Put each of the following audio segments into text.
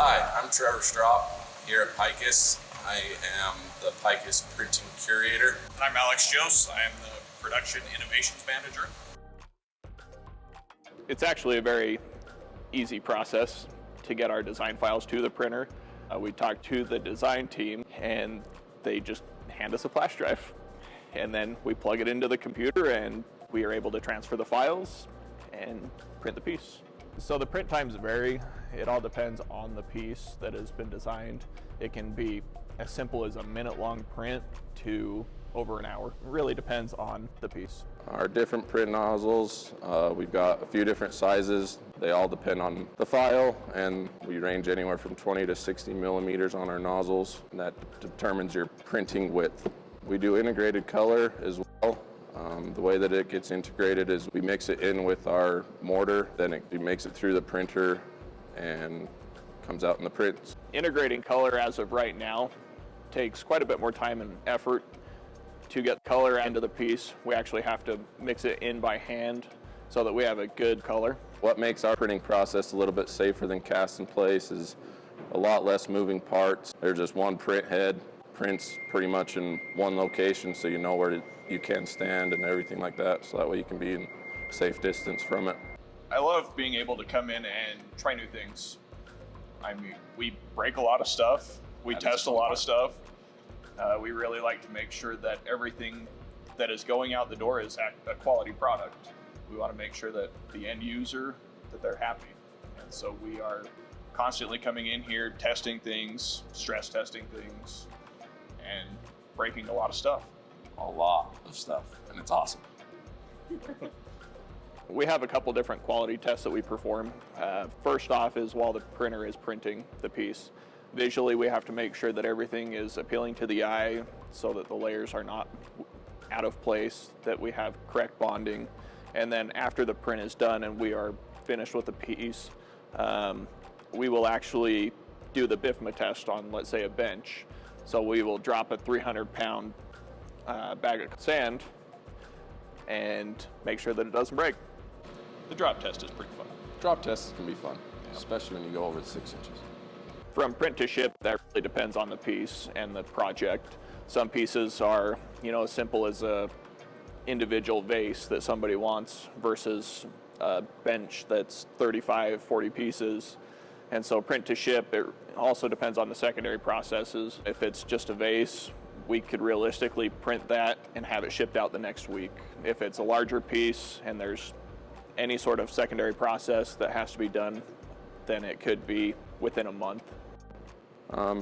Hi, I'm Trevor Straub here at Picus. I am the Picus printing curator. And I'm Alex Jose. I am the production innovations manager. It's actually a very easy process to get our design files to the printer. We talk to the design team and they just hand us a flash drive. And then we plug it into the computer and we are able to transfer the files and print the piece. So the print times vary. It all depends on the piece that has been designed. It can be as simple as a minute-long print to over an hour. It really depends on the piece. Our different print nozzles, we've got a few different sizes. They all depend on the file, and we range anywhere from 20 to 60 millimeters on our nozzles, and that determines your printing width. We do integrated color as well. The way that it gets integrated is we mix it in with our mortar, then it makes it through the printer and comes out in the prints. Integrating color as of right now takes quite a bit more time and effort. To get color into the piece, we actually have to mix it in by hand so that we have a good color. What makes our printing process a little bit safer than cast in place is a lot less moving parts. There's just one print head, prints pretty much in one location, so you know where you can stand and everything like that, so that way you can be in safe distance from it. I love being able to come in and try new things. I mean, we break a lot of stuff, we test a lot of stuff. We really like to make sure that everything that is going out the door is a quality product. We want to make sure that the end user, that they're happy. And so we are constantly coming in here, testing things, stress testing things, and breaking a lot of stuff. A lot of stuff, and it's awesome. We have a couple different quality tests that we perform. First off is while the printer is printing the piece. Visually, we have to make sure that everything is appealing to the eye so that the layers are not out of place, that we have correct bonding. And then after the print is done and we are finished with the piece, we will actually do the BIFMA test on, let's say, a bench. So we will drop a 300-pound bag of sand and make sure that it doesn't break. The drop test is pretty fun. Drop tests can be fun, especially when you go over the 6 inches. From print to ship, that really depends on the piece and the project. Some pieces are, as simple as a individual vase that somebody wants versus a bench that's 35, 40 pieces. And so print to ship, it also depends on the secondary processes. If it's just a vase, we could realistically print that and have it shipped out the next week. If it's a larger piece and there's any sort of secondary process that has to be done, then it could be within a month.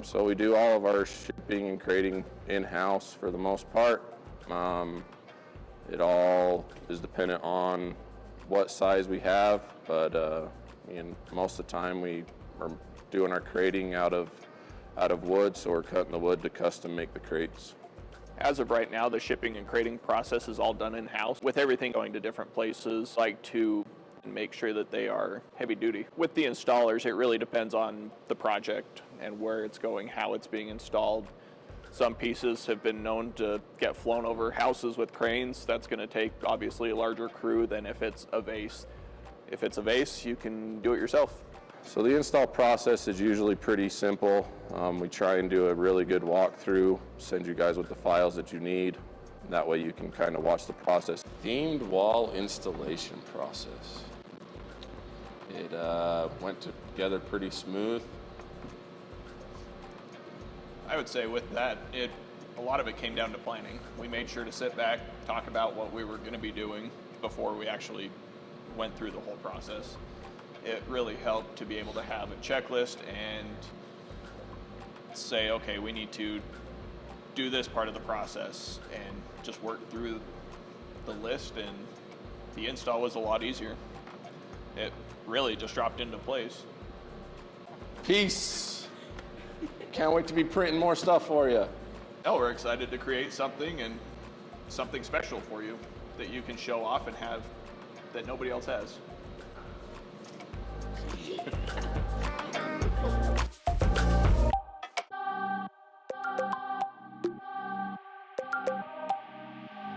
So we do all of our shipping and crating in-house for the most part. It all is dependent on what size we have, but most of the time we are doing our crating out of wood, so we're cutting the wood to custom make the crates. As of right now, the shipping and crating process is all done in-house. With everything going to different places, I like to make sure that they are heavy duty. With the installers, it really depends on the project and where it's going, how it's being installed. Some pieces have been known to get flown over houses with cranes. That's going to take obviously a larger crew than if it's a vase. If it's a vase, you can do it yourself. So the install process is usually pretty simple. We try and do a really good walkthrough, send you guys with the files that you need. That way you can kind of watch the process. Themed wall installation process. It went together pretty smooth. I would say with that, a lot of it came down to planning. We made sure to sit back, talk about what we were going to be doing before we actually went through the whole process. It really helped to be able to have a checklist and say, okay, we need to do this part of the process and just work through the list, and the install was a lot easier. It really just dropped into place. Peace. Can't wait to be printing more stuff for you. No, we're excited to create something and something special for you that you can show off and have that nobody else has.